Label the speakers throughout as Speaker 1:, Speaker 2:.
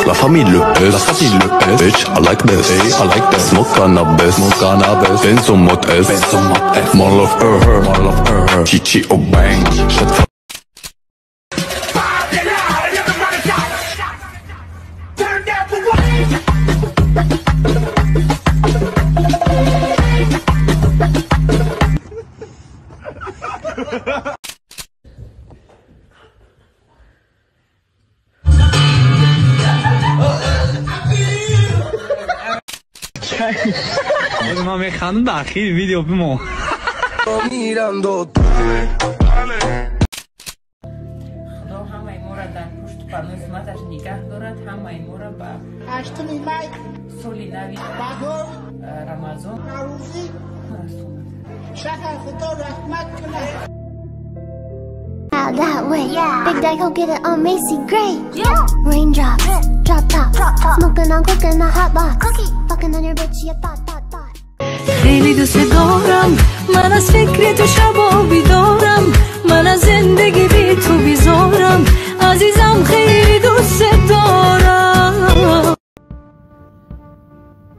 Speaker 1: La famille Le S, la famille Le S. Bitch, I like this, hey, I like that. Smoke cannabis, Benz on mode S, more love her, Chichi or bang. Shut the
Speaker 2: من میخندم در اخیر ویدیو بمون
Speaker 3: خدا همه ما را در پشت پرنظمتش نگه دارد، همه ما را به
Speaker 4: 8 مای
Speaker 3: سولی نوی رمضان
Speaker 4: نوروزی شهر خدا رحمت کنه.
Speaker 5: That way, Big Daddy go get it on Macy Gray. Raindrops, drop top, smoking on cooking a hot box, fucking on your bitch, you thought.
Speaker 6: خیلی دوست دارم، من از فکر تو شبا بیدارم، من از زندگی بی تو بیزارم، عزیزم خیلی دوست دارم.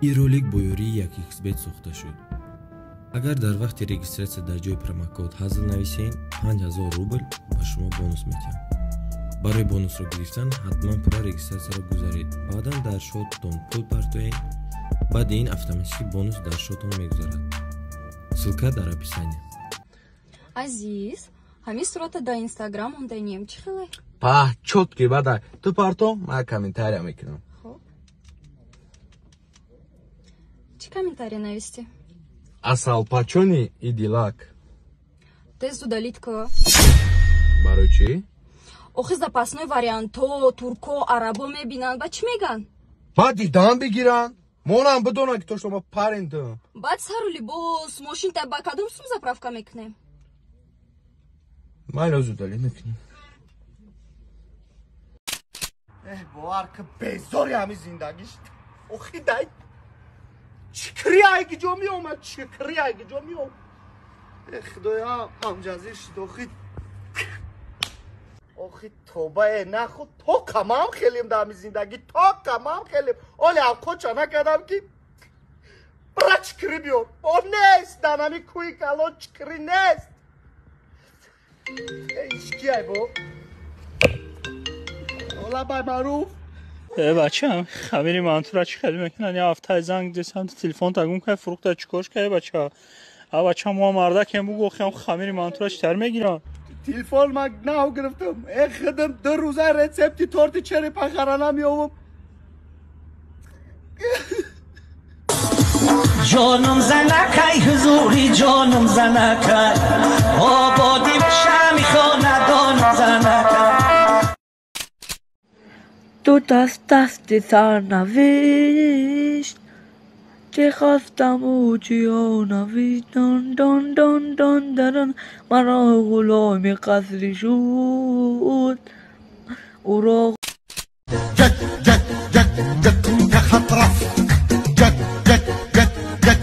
Speaker 7: این ролик бо ёрии 1xbet сохта шуд. Агар дар вақти регистратсия дар ҷои промокод ҳазл нависен 5000 рубл ба шумо бонус метиҳам. барои бонусро гирифтан ҳатман прорегистратсияро гузаред. баъдан дар шотатон пул партоед. баъди ин автоматики бонус дар шотон мегузарад. ссилка дар описание.
Speaker 6: Азиз, ҳамин сурата дар инстаграм онданием чӣ хеле?
Speaker 8: Па, чётки бадай. Ту парто, ман комментария мекунам.
Speaker 6: Хоб. Чӣ комментария нависти?
Speaker 8: Асалпачони идилак.
Speaker 6: Тез удалит ко?
Speaker 8: Барои чӣ?
Speaker 6: охи запасной варианто, турко, арабо мебинанд, ба чӣ меган?
Speaker 8: Ба дидан бигиранд. Монам бидонам ки то шумо парендам.
Speaker 6: баъд сару либос, мошинта ба кадом сум заправка мекунем?
Speaker 8: Майли удалит мекунем.
Speaker 9: бовар ки безори ҳамин зиндагишт. охи дай чикри айги ҷо меомад, чикри айги ҷо меомад. худоям ҳамҷазир шуд. охи тобае нахуд то камам хелем дар ҳамин зиндагӣ, то камам хелем. оли авқоча накардам ки бра чикри биёр. о нест дар ҳамин кӯи калон чикри нест. ишкиай бо ола бай маъруф.
Speaker 2: بچه هم خمیری منطوره چی خیلی میکنن یه هفته زنگ دیسم تو تلفن تگون که فروخته چیکارش که بچه ها بچه ما مرده که بگو خمیری منطوره چیتر میگیرن
Speaker 9: تلفن من نه گرفتم خدم 2 روزه رسپتی تورت چری پخرانه میوم.
Speaker 10: جانم زنکای حضوری جانم زنکای آبادی بشه میخوانه دانم زنکای
Speaker 6: تو دستی سرنوشت که خواستم او جیانوشت دان دان دان دان دان مرا غلام قصری شد او را
Speaker 9: جک جک جک جک تخت رفت جک جک جک جک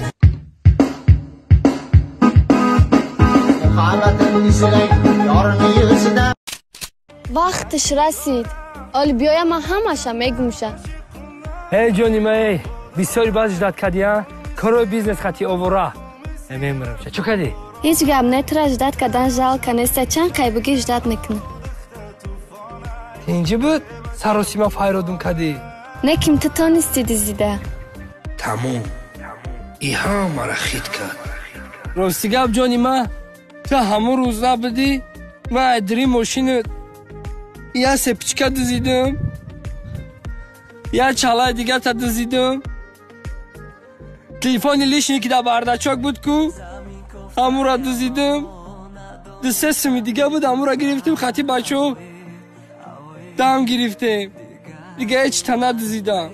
Speaker 5: وقتش رسید. حالا بیایم من همشم میگوشم.
Speaker 11: ای جونی مای بسیاری باز جداد کردیم کارو بیزنس خطی آورا نمیمرم چه کردی؟
Speaker 5: هیچ گم نتره جداد کردن جال کنسته چند قیبگی جداد میکنه.
Speaker 11: اینجا بود سراسیما فایرودون کردی؟
Speaker 5: نه کم تو تانستی دیزیده.
Speaker 10: تموم ای ها مرا خید کرد.
Speaker 11: راستی گب جونی ما تو همون روز نبودی من ادری ماشین یه سپچکا دزیدم یه چالای دیگر تا دزیدم تلیفون لیشنی که در بردچاک بود کو همون را دزیدم 2-3 سومی دیگه بود همون را گرفتیم خطی بچه دم گرفتیم دیگه هیچ تنه دزیدم.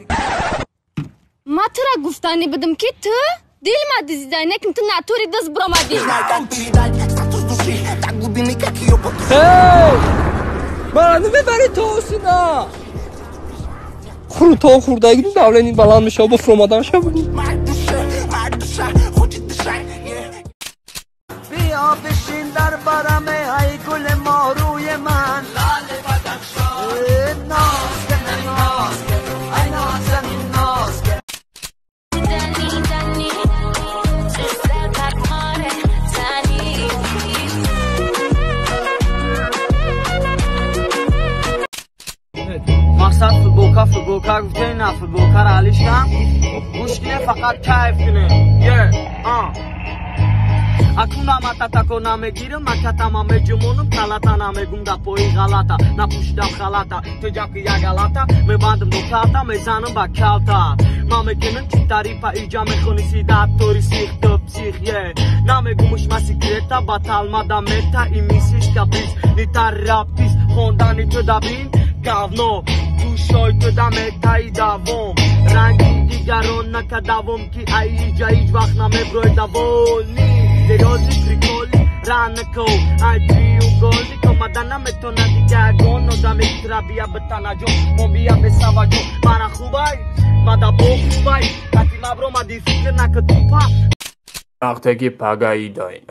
Speaker 5: ما تو را گفتانی بدم که تو دیل ما دزیدن نکم تو ناتوری دست برامدی.
Speaker 11: برانو ببری تو سینا خورو تا خورده اگه دولینی بلند میشه و بفرم آدم شد
Speaker 10: بیا بشین در برمه ای گل ماروی من لاله بدخشان ناز کنه ناز کنه
Speaker 12: وسط فوتبولکا گفته نه فوتبولکا رو حالیش کن گوش کنه فقط کیف کنه اکنون ماتاتاکو نمیگیرم مکاتم میجمونم کلاتا نمیگم دپوی غلطه نپوشیدم خلاطه تو جاکی یا غلطه میبندم دو کلاتا میزنم با کلاتا ما میکنم چی تعریفه ایجا میخونی سیدات توری سیخ تو پسیخیه نمیگمش مسیکریتا بطل مدامتا ایمیسیش کپیس نیتا راپیس خوندانی تو دابین گاونو گوشای تو دمتایی دوم رنگی دیگران نکه دوم کی ایجا هیچ وقت نمیبروی دوونی Seriosi fricoli, ranco, ai più goli come da nametona di gagono da metra via betana jo, mon via besava jo, mana khubai, ma da bo khubai, kati mabro ma di fikr na ke tupa.
Speaker 13: Vaqtagi pagaiday.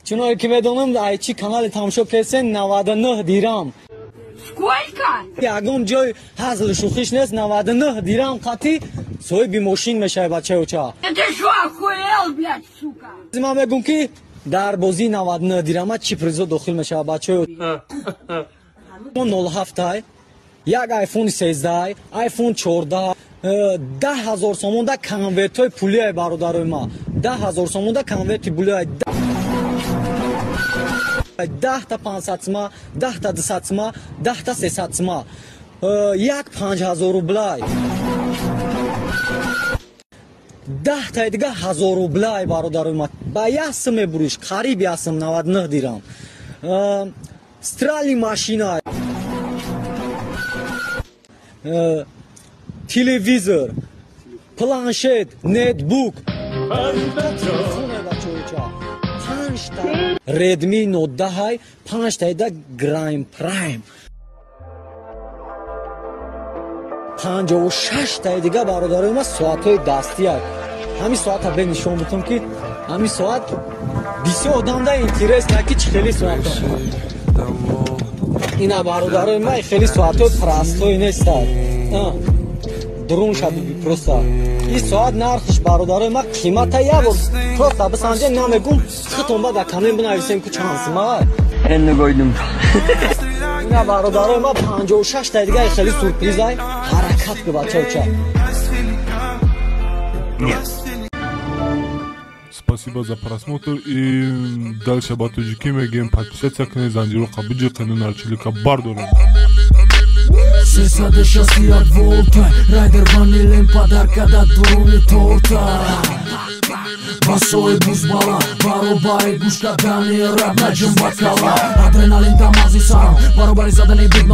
Speaker 14: چونایی که بدونم ایچی کانال تماشا پرسن 99 دیرام
Speaker 15: Сколько?
Speaker 14: اگم جای حاصل شوخیش نیست 99 دیرام قطعی سوی بی ماشین میشه بچه اوچا
Speaker 15: Ты что, охуел, блядь, сука?
Speaker 14: من بگم که در بازی 99 دیرام چی پریزو داخل میشه بچه اوچا 07 یک آیفون 13 آیفون 14 10,000 سومون دا کنورت های پولی های برادر ما 10,000 سومون دا کنورت پولی های 10 تا 500 سما 10 تا 200 سما 10 تا 300 سما یک 5,000 روبلای 10 تا دیگه 1000 روبلای برادر ما با یاسم بروش قریب یاسم 99 دیرام استرالی ماشینا تلویزیون پلانشت نتبوک ردمی نوت 10 5 تا گرایم پرایم 56 تا دیگه برادر ما ساعت‌های دستی است همین ساعت ها به نشون بدم که همین ساعت بسیار آدم دا اینترس نه که خیلی ساعت اینا برادر ما خیلی ساعت‌های پرستوی نیست درون شد просто این ساعت نرخش برادر ما قیمت یا просто بسنجه نمیگم خودم بعد کامل بنویسیم که چند ما
Speaker 12: نگویدم
Speaker 14: اینا برادر ما 56 تا دیگه خیلی سورپرایز های حرکت که بچه‌ها
Speaker 16: Спасибо за просмотр и дальше батуджики мегем подписаться к Незанжиру Кабиджи канал Чилика Бардора.
Speaker 17: Сесаде шасси от волта Райдер ванилен подарка да дуруни торта Басои бузбала Баробаи гушка дани раб наҷм бакала Адреналин тамази сарам Баробари задани буд